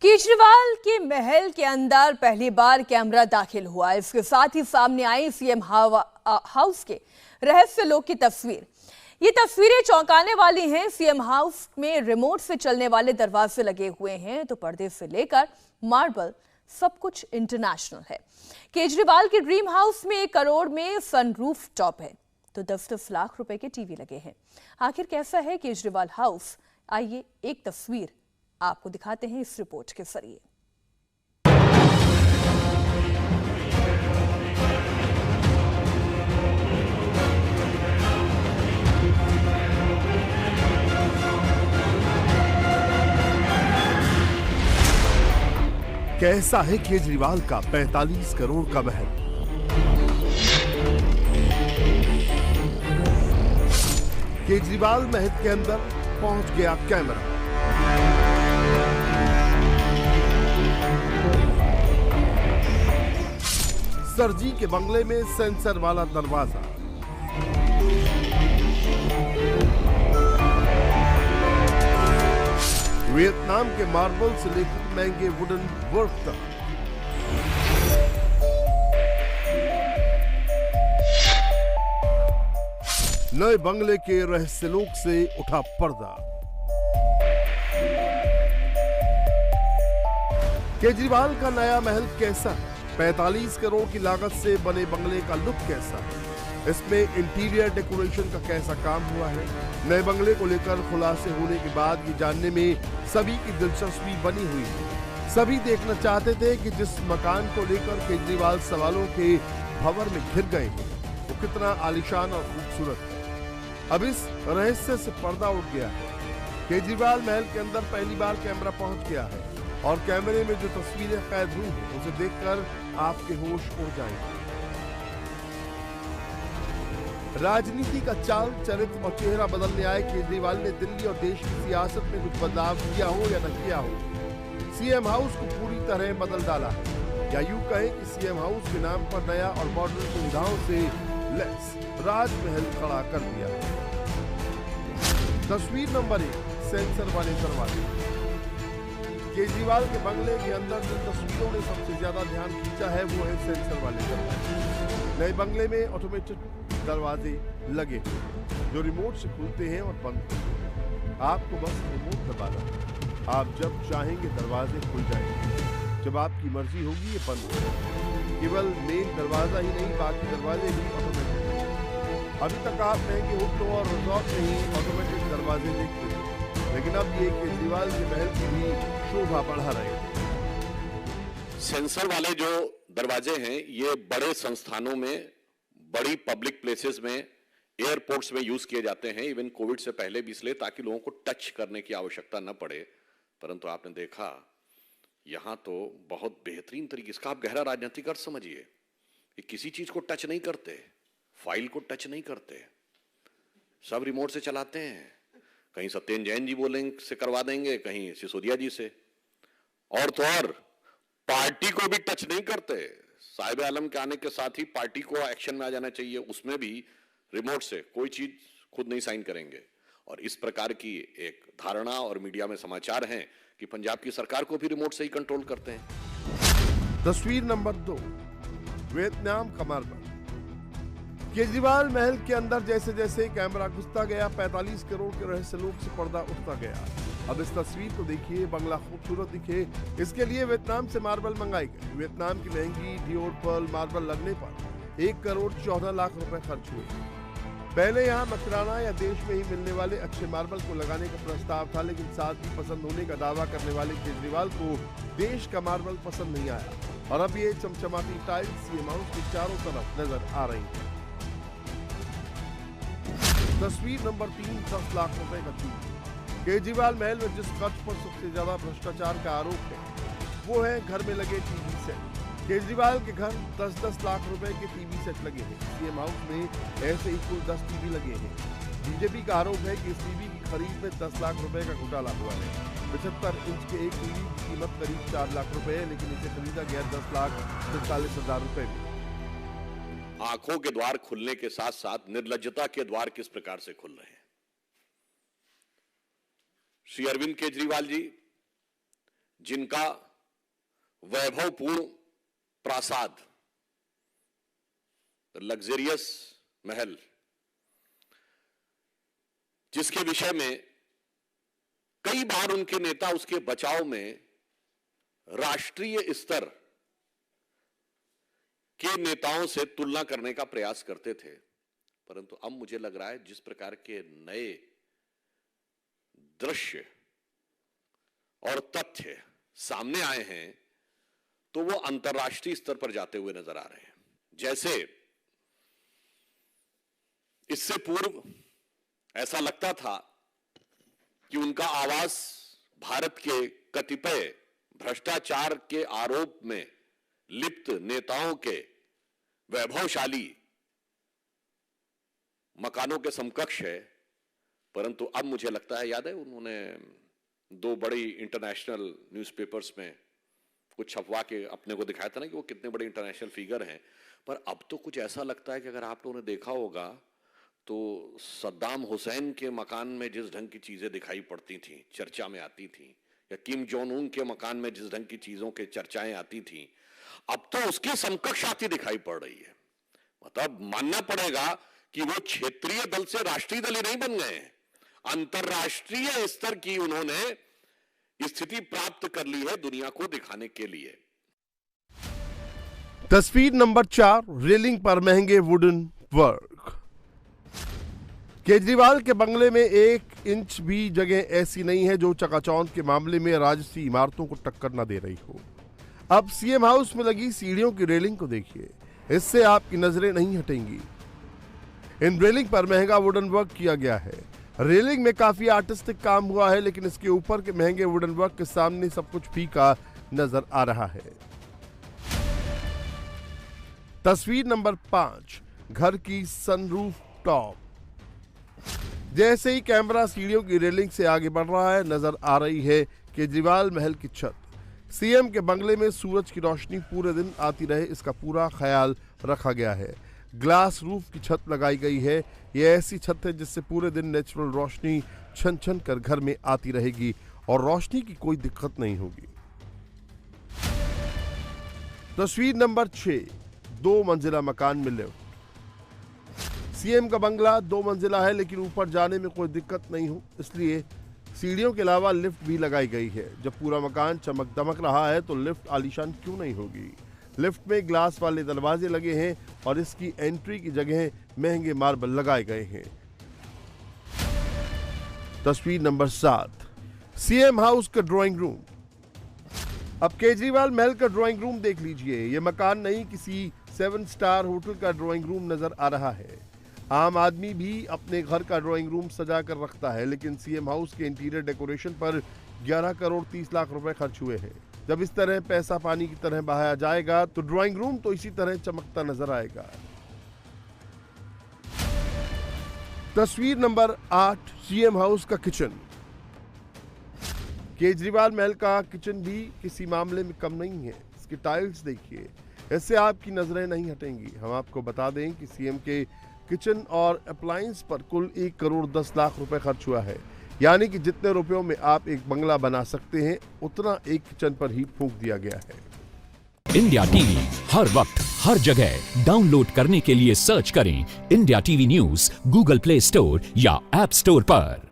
केजरीवाल के महल के अंदर पहली बार कैमरा दाखिल हुआ। इसके साथ ही सामने आई सीएम हाउस के रहस्य लोक की तस्वीर। ये तस्वीरें चौंकाने वाली हैं। सीएम हाउस में रिमोट से चलने वाले दरवाजे लगे हुए हैं, तो पर्दे से लेकर मार्बल सब कुछ इंटरनेशनल है। केजरीवाल के ड्रीम हाउस में 1 करोड़ में सनरूफ टॉप है, तो 10-10 लाख रुपए के टीवी लगे हैं। आखिर कैसा है केजरीवाल हाउस? आइए एक तस्वीर आपको दिखाते हैं इस रिपोर्ट के जरिए। कैसा है केजरीवाल का 45 करोड़ का महल? केजरीवाल महल के अंदर पहुंच गया कैमरा। सरजी के बंगले में सेंसर वाला दरवाजा, वियतनाम के मार्बल से लेकर महंगे वुडन वर्क तक। नए बंगले के रहस्यलोक से उठा पर्दा। केजरीवाल का नया महल कैसा? 45 करोड़ की लागत से बने बंगले का लुक कैसा? इसमें इंटीरियर डेकोरेशन का कैसा काम हुआ है? नए बंगले को लेकर खुलासे होने के बाद ये जानने में सभी की दिलचस्पी बनी हुई है। सभी देखना चाहते थे कि जिस मकान को लेकर केजरीवाल सवालों के भंवर में घिर गए हैं, वो कितना आलीशान और खूबसूरत है। अब इस रहस्य से पर्दा उठ गया है। केजरीवाल महल के अंदर पहली बार कैमरा पहुंच गया है और कैमरे में जो तस्वीरें कैद हुई हैं, उसे देखकर आपके होश उड़ जाएंगे। राजनीति का चाल, चरित्र और चेहरा बदलने आए केजरीवाल ने दिल्ली और देश की सियासत में कुछ बदलाव किया हो या न किया हो, सीएम हाउस को पूरी तरह बदल डाला है। या यूं कहें कि सीएम हाउस के नाम पर नया और मॉडर्न सुविधाओं से लैस राजमहल खड़ा कर दिया। तस्वीर नंबर 1, सेंसर वाले दरवाजे। केजरीवाल के बंगले के अंदर जिन तस्वीरों ने सबसे ज्यादा ध्यान खींचा है, वो है सेंसर वाले दरवाजे। नए बंगले में ऑटोमेटेड दरवाजे लगे हैं जो रिमोट से खुलते हैं और बंद होते हैं। आपको बस रिमोट दबाना है, आप जब चाहेंगे दरवाजे खुल जाएंगे, जब आपकी मर्जी होगी ये बंद होगा। केवल मेन दरवाजा ही नहीं, बाकी दरवाजे भी ऑटोमेटिक हैं। अभी तक आप महंगे होटलों और रिजॉर्ट में ही ऑटोमेटिक दरवाजे देखते थे, लेकिन अब ये केजरीवाल के महल की भी शोभा बढ़ा रहे हैं। सेंसर वाले जो दरवाजे हैं, ये बड़े संस्थानों में, बड़ी पब्लिक प्लेसेस में, एयरपोर्ट्स में यूज किए जाते हैं। इवन कोविड से पहले भी इसलिए ताकि लोगों को टच करने की आवश्यकता न पड़े। परंतु आपने देखा यहां तो बहुत बेहतरीन तरीके, इसका आप गहरा राजनीतिक अर्थ समझिए कि किसी चीज को टच नहीं करते, फाइल को टच नहीं करते, सब रिमोट से चलाते हैं। कहीं सत्येंद्र जैन जी बोलेंगे से करवा देंगे, कहीं सिसोदिया जी से, और तो और पार्टी को भी टच नहीं करते। साहिब आलम के आने के साथ ही पार्टी को एक्शन में आ जाना चाहिए, उसमें भी रिमोट से कोई चीज खुद नहीं साइन करेंगे। और इस प्रकार की एक धारणा और मीडिया में समाचार हैं कि पंजाब की सरकार को भी रिमोट से ही कंट्रोल करते हैं। तस्वीर नंबर 2, वियतनाम का मार्बल। केजरीवाल महल के अंदर जैसे जैसे कैमरा घुसता गया, 45 करोड़ के रहस्यलोक से पर्दा उठता गया। अब इस तस्वीर को देखिए, बंगला खूबसूरत दिखे, इसके लिए वियतनाम से मार्बल मंगाई गई। वियतनाम की महंगी डियोर पर्ल मार्बल लगने पर 1 करोड़ 14 लाख रुपए खर्च हुए। पहले यहाँ नजराना या देश में ही मिलने वाले अच्छे मार्बल को लगाने का प्रस्ताव था, लेकिन साथ ही पसंद होने का दावा करने वाले केजरीवाल को देश का मार्बल पसंद नहीं आया और अब ये चमचमाती टाइल्स सीएम हाउस के चारों तरफ नजर आ रही है। तस्वीर नंबर 3, 10 लाख रुपए का टीवी। केजरीवाल महल में जिस खर्च पर सबसे ज्यादा भ्रष्टाचार का आरोप है, वो है घर में लगे टीवी सेट। केजरीवाल के घर 10-10 लाख रुपए के टीवी सेट लगे हैं। सीएम हाउस में ऐसे ही कुल 10 टीवी लगे हैं। बीजेपी का आरोप है कि इस टीवी की खरीद में 10 लाख रुपए का घोटाला हुआ है। 75 इंच के एक टीवी की कीमत करीब 4 लाख रुपए है, लेकिन इसे खरीदा गया 10,43,000 रुपए में। आंखों के द्वार खुलने के साथ साथ निर्लज्जता के द्वार किस प्रकार से खुल रहे हैं। श्री अरविंद केजरीवाल जी जिनका वैभवपूर्ण प्रासाद, लग्जरियस महल, जिसके विषय में कई बार उनके नेता उसके बचाव में राष्ट्रीय स्तर के नेताओं से तुलना करने का प्रयास करते थे, परंतु अब मुझे लग रहा है जिस प्रकार के नए दृश्य और तथ्य सामने आए हैं तो वो अंतर्राष्ट्रीय स्तर पर जाते हुए नजर आ रहे हैं। जैसे इससे पूर्व ऐसा लगता था कि उनका आवास भारत के कतिपय भ्रष्टाचार के आरोप में लिप्त नेताओं के वैभवशाली मकानों के समकक्ष है, परंतु अब मुझे लगता है, याद है उन्होंने 2 बड़ी इंटरनेशनल न्यूज़पेपर्स में कुछ छपवा के अपने को दिखाया था ना कि वो कितने बड़े इंटरनेशनल फिगर हैं, पर अब तो कुछ ऐसा लगता है कि अगर आप लोगों ने देखा होगा तो सद्दाम हुसैन के मकान में जिस ढंग की चीजें दिखाई पड़ती थी, चर्चा में आती थी, या किम जोंग उन के मकान में जिस ढंग की चीजों के चर्चाएं आती थी, अब तो उसके समकक्ष आती दिखाई पड़ रही है। मतलब मानना पड़ेगा कि वो क्षेत्रीय दल से राष्ट्रीय दल ही नहीं बन गए, अंतरराष्ट्रीय स्तर की उन्होंने स्थिति प्राप्त कर ली है दुनिया को दिखाने के लिए। तस्वीर नंबर 4, रेलिंग पर महंगे वुडन वर्क। केजरीवाल के बंगले में 1 इंच भी जगह ऐसी नहीं है जो चकाचौंध के मामले में राजसी इमारतों को टक्कर न दे रही हो। अब सीएम हाउस में लगी सीढ़ियों की रेलिंग को देखिए, इससे आपकी नजरें नहीं हटेंगी। इन रेलिंग पर महंगा वुडन वर्क किया गया है। रेलिंग में काफी आर्टिस्टिक काम हुआ है, लेकिन इसके ऊपर के महंगे वुडन वर्क के सामने सब कुछ फीका नजर आ रहा है। तस्वीर नंबर 5, घर की सनरूफ टॉप। जैसे ही कैमरा सीढ़ियों की रेलिंग से आगे बढ़ रहा है, नजर आ रही है केजरीवाल महल की छत। सीएम के बंगले में सूरज की रोशनी पूरे दिन आती रहे, इसका पूरा ख्याल रखा गया है। ग्लास रूफ की छत लगाई गई है। यह ऐसी छत है जिससे पूरे दिन नेचुरल रोशनी छन छन कर घर में आती रहेगी और रोशनी की कोई दिक्कत नहीं होगी। तस्वीर नंबर 6, 2 मंजिला मकान में लिफ्ट। सीएम का बंगला 2 मंजिला है, लेकिन ऊपर जाने में कोई दिक्कत नहीं हो, इसलिए सीढ़ियों के अलावा लिफ्ट भी लगाई गई है। जब पूरा मकान चमक दमक रहा है तो लिफ्ट आलीशान क्यों नहीं होगी। लिफ्ट में ग्लास वाले दरवाजे लगे हैं और इसकी एंट्री की जगह महंगे मार्बल लगाए गए हैं। तस्वीर नंबर 7, सीएम हाउस का ड्राइंग रूम। अब केजरीवाल महल का ड्राइंग रूम देख लीजिए। यह मकान नहीं, किसी 7 स्टार होटल का ड्राइंग रूम नजर आ रहा है। आम आदमी भी अपने घर का ड्राइंग रूम सजा कर रखता है, लेकिन सीएम हाउस के इंटीरियर डेकोरेशन पर 11 करोड़ 30 लाख रुपए खर्च हुए हैं। जब इस तरह पैसा पानी की तरह बहाया जाएगा तो ड्राइंग रूम तो इसी तरह चमकता नजर आएगा। तस्वीर नंबर 8, सीएम हाउस का किचन। केजरीवाल महल का किचन भी किसी मामले में कम नहीं है। इसकी टाइल्स देखिए, इससे आपकी नजरें नहीं हटेंगी। हम आपको बता दें कि सीएम के किचन और अप्लायंस पर कुल 1 करोड़ 10 लाख रुपए खर्च हुआ है। यानी कि जितने रुपयों में आप एक बंगला बना सकते हैं, उतना एक किचन पर ही फूंक दिया गया है। इंडिया टीवी हर वक्त हर जगह डाउनलोड करने के लिए सर्च करें India TV news Google play store या ऐप स्टोर पर।